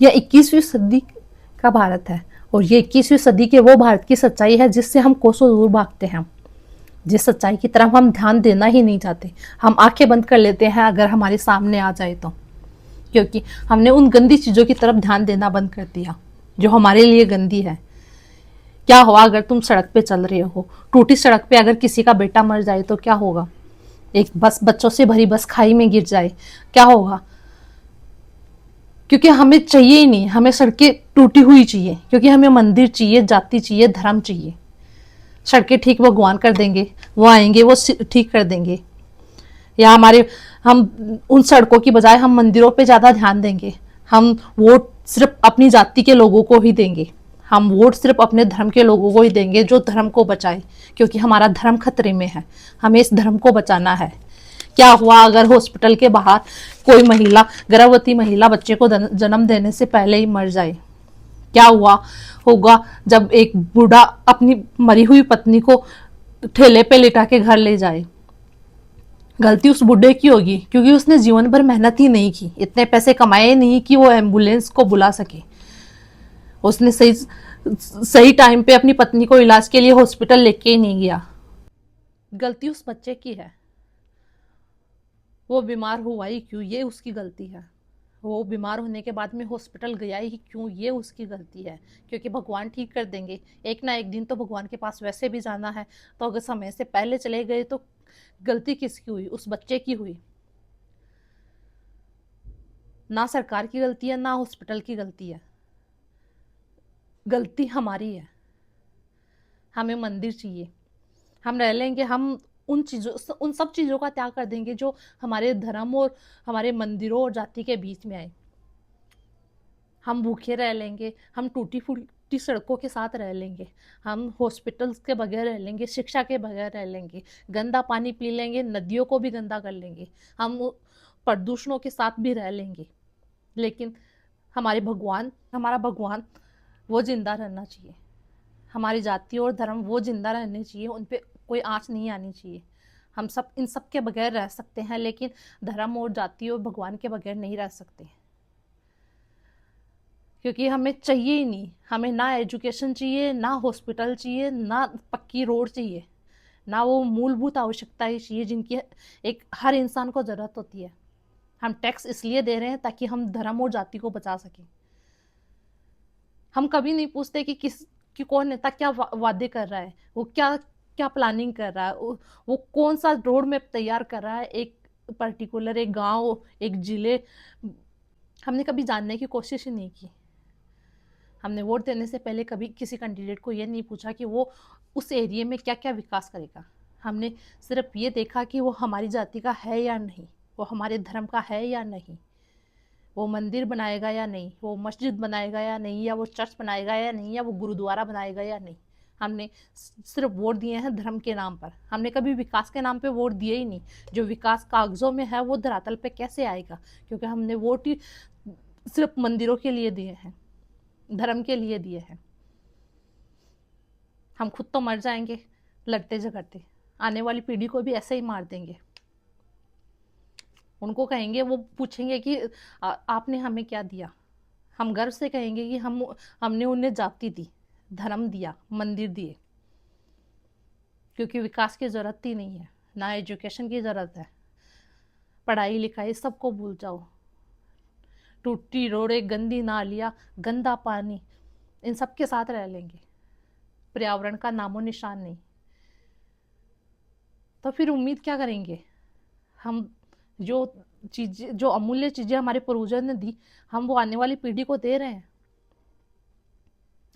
यह 21वीं सदी का भारत है और ये 21वीं सदी के वो भारत की सच्चाई है जिससे हम कोसों दूर भागते हैं, जिस सच्चाई की तरफ हम ध्यान देना ही नहीं चाहते। हम आंखें बंद कर लेते हैं अगर हमारे सामने आ जाए तो, क्योंकि हमने उन गंदी चीज़ों की तरफ ध्यान देना बंद कर दिया जो हमारे लिए गंदी है। क्या हुआ अगर तुम सड़क पे चल रहे हो, टूटी सड़क पे अगर किसी का बेटा मर जाए तो क्या होगा? एक बस, बच्चों से भरी बस खाई में गिर जाए, क्या होगा? क्योंकि हमें चाहिए ही नहीं, हमें सड़कें टूटी हुई चाहिए, क्योंकि हमें मंदिर चाहिए, जाति चाहिए, धर्म चाहिए। सड़कें ठीक भगवान कर देंगे, वो आएंगे, वो ठीक कर देंगे। या हम उन सड़कों की बजाय हम मंदिरों पे ज़्यादा ध्यान देंगे। हम वोट सिर्फ अपनी जाति के लोगों को ही देंगे, हम वोट सिर्फ अपने धर्म के लोगों को ही देंगे जो धर्म को बचाए, क्योंकि हमारा धर्म खतरे में है, हमें इस धर्म को बचाना है। क्या हुआ अगर हॉस्पिटल के बाहर कोई महिला, गर्भवती महिला बच्चे को जन्म देने से पहले ही मर जाए? क्या हुआ होगा जब एक बूढ़ा अपनी मरी हुई पत्नी को ठेले पे लिटा के घर ले जाए? गलती उस बुढ़े की होगी, क्योंकि उसने जीवन भर मेहनत ही नहीं की, इतने पैसे कमाए नहीं कि वो एम्बुलेंस को बुला सके। उसने सही सही टाइम पे अपनी पत्नी को इलाज के लिए हॉस्पिटल लेके ही नहीं गया। गलती उस बच्चे की है, वो बीमार हुआ ही क्यों, ये उसकी गलती है। वो बीमार होने के बाद में हॉस्पिटल गया ही क्यों, ये उसकी गलती है। क्योंकि भगवान ठीक कर देंगे, एक ना एक दिन तो भगवान के पास वैसे भी जाना है, तो अगर समय से पहले चले गए तो गलती किसकी हुई? उस बच्चे की हुई। ना सरकार की गलती है, ना हॉस्पिटल की गलती है, गलती हमारी है। हमें मंदिर चाहिए, हम रह लेंगे, हम उन सब चीज़ों का त्याग कर देंगे जो हमारे धर्म और हमारे मंदिरों और जाति के बीच में आए। हम भूखे रह लेंगे, हम टूटी फूटी सड़कों के साथ रह लेंगे, हम हॉस्पिटल्स के बगैर रह लेंगे, शिक्षा के बगैर रह लेंगे, गंदा पानी पी लेंगे, नदियों को भी गंदा कर लेंगे, हम प्रदूषणों के साथ भी रह लेंगे। लेकिन हमारा भगवान वो जिंदा रहना चाहिए, हमारी जाति और धर्म वो जिंदा रहने चाहिए, उन पे कोई आँच नहीं आनी चाहिए। हम सब इन सब के बगैर रह सकते हैं, लेकिन धर्म और जाति और भगवान के बगैर नहीं रह सकते, क्योंकि हमें चाहिए ही नहीं। हमें ना एजुकेशन चाहिए, ना हॉस्पिटल चाहिए, ना पक्की रोड चाहिए, ना वो मूलभूत आवश्यकताएं चाहिए जिनकी एक हर इंसान को ज़रूरत होती है। हम टैक्स इसलिए दे रहे हैं ताकि हम धर्म और जाति को बचा सकें। हम कभी नहीं पूछते कि कौन नेता क्या वादे कर रहा है, वो क्या क्या प्लानिंग कर रहा है, वो कौन सा रोड मैप तैयार कर रहा है, एक पर्टिकुलर एक गांव, एक जिले। हमने कभी जानने की कोशिश ही नहीं की। हमने वोट देने से पहले कभी किसी कैंडिडेट को ये नहीं पूछा कि वो उस एरिया में क्या क्या विकास करेगा। हमने सिर्फ ये देखा कि वो हमारी जाति का है या नहीं, वो हमारे धर्म का है या नहीं, वो मंदिर बनाएगा या नहीं, वो मस्जिद बनाएगा या नहीं, या वो चर्च बनाएगा या नहीं, या वो गुरुद्वारा बनाएगा या नहीं। हमने सिर्फ वोट दिए हैं धर्म के नाम पर, हमने कभी विकास के नाम पे वोट दिए ही नहीं। जो विकास कागजों में है वो धरातल पे कैसे आएगा? क्योंकि हमने वोट ही सिर्फ मंदिरों के लिए दिए हैं, धर्म के लिए दिए हैं। हम खुद तो मर जाएंगे लड़ते झगड़ते, आने वाली पीढ़ी को भी ऐसे ही मार देंगे। उनको कहेंगे, वो पूछेंगे कि आपने हमें क्या दिया? हम गर्व से कहेंगे कि हमने उन्हें जाति दी, धर्म दिया, मंदिर दिए, क्योंकि विकास की ज़रूरत ही नहीं है, ना एजुकेशन की ज़रूरत है। पढ़ाई लिखाई सबको भूल जाओ, टूटी रोडें, गंदी नालियाँ, गंदा पानी, इन सब के साथ रह लेंगे, पर्यावरण का नामो निशान नहीं। तो फिर उम्मीद क्या करेंगे हम? जो चीज़ें, जो अमूल्य चीज़ें हमारे पूर्वजों ने दी, हम वो आने वाली पीढ़ी को दे रहे हैं?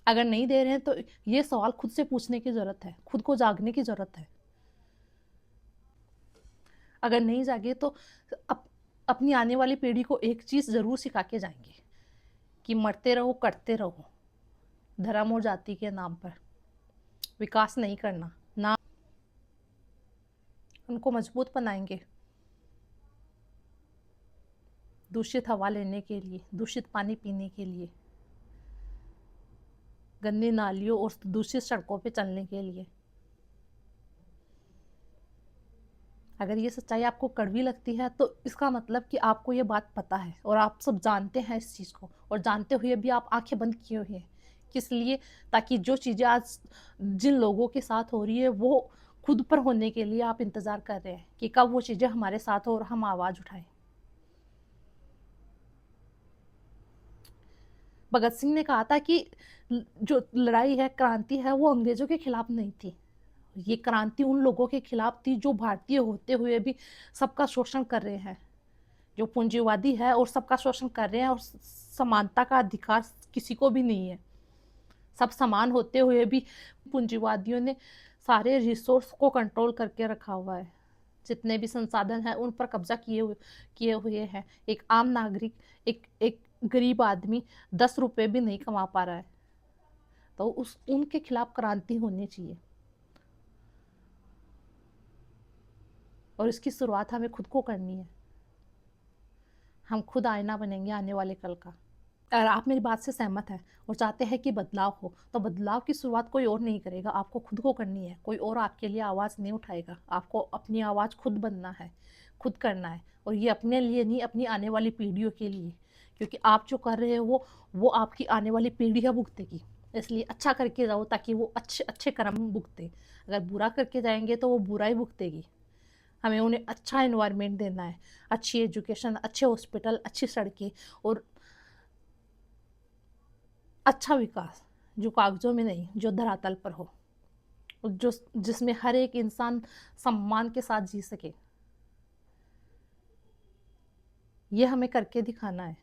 अगर नहीं दे रहे हैं तो ये सवाल खुद से पूछने की ज़रूरत है, खुद को जागने की ज़रूरत है। अगर नहीं जागे तो अपनी आने वाली पीढ़ी को एक चीज़ ज़रूर सिखा के जाएंगे कि मरते रहो, कटते रहो, धर्म और जाति के नाम पर विकास नहीं करना। ना उनको मजबूत बनाएंगे दूषित हवा लेने के लिए, दूषित पानी पीने के लिए, गंदी नालियों और दूषित सड़कों पे चलने के लिए। अगर ये सच्चाई आपको कड़वी लगती है तो इसका मतलब कि आपको ये बात पता है और आप सब जानते हैं इस चीज़ को, और जानते हुए भी आप आंखें बंद किए हुए हैं। किस लिए? ताकि जो चीज़ें आज जिन लोगों के साथ हो रही है वो खुद पर होने के लिए आप इंतज़ार कर रहे हैं कि कब वो चीज़ें हमारे साथ हो और हम आवाज़ उठाएं। भगत सिंह ने कहा था कि जो लड़ाई है, क्रांति है, वो अंग्रेजों के खिलाफ नहीं थी। ये क्रांति उन लोगों के खिलाफ थी जो भारतीय होते हुए भी सबका शोषण कर रहे हैं, जो पूंजीवादी है और सबका शोषण कर रहे हैं, और समानता का अधिकार किसी को भी नहीं है। सब समान होते हुए भी पूंजीवादियों ने सारे रिसोर्स को कंट्रोल करके रखा हुआ है। जितने भी संसाधन हैं उन पर कब्जा किए हुए हैं। एक आम नागरिक, एक एक गरीब आदमी 10 रुपए भी नहीं कमा पा रहा है। तो उस उनके खिलाफ क्रांति होनी चाहिए, और इसकी शुरुआत हमें खुद को करनी है। हम खुद आईना बनेंगे आने वाले कल का। अगर आप मेरी बात से सहमत हैं और चाहते हैं कि बदलाव हो, तो बदलाव की शुरुआत कोई और नहीं करेगा, आपको खुद को करनी है। कोई और आपके लिए आवाज़ नहीं उठाएगा, आपको अपनी आवाज़ खुद बनना है, खुद करना है। और ये अपने लिए नहीं, अपनी आने वाली पीढ़ियों के लिए, क्योंकि आप जो कर रहे हो वो आपकी आने वाली पीढ़ियाँ भुगतेगी। इसलिए अच्छा करके जाओ ताकि वो अच्छे अच्छे कर्म भुगते। अगर बुरा करके जाएंगे तो वो बुरा ही भुगतेगी। हमें उन्हें अच्छा इन्वायरमेंट देना है, अच्छी एजुकेशन, अच्छे हॉस्पिटल, अच्छी सड़कें और अच्छा विकास, जो कागजों में नहीं, जो धरातल पर हो, जो जिसमें हर एक इंसान सम्मान के साथ जी सके। ये हमें करके दिखाना है।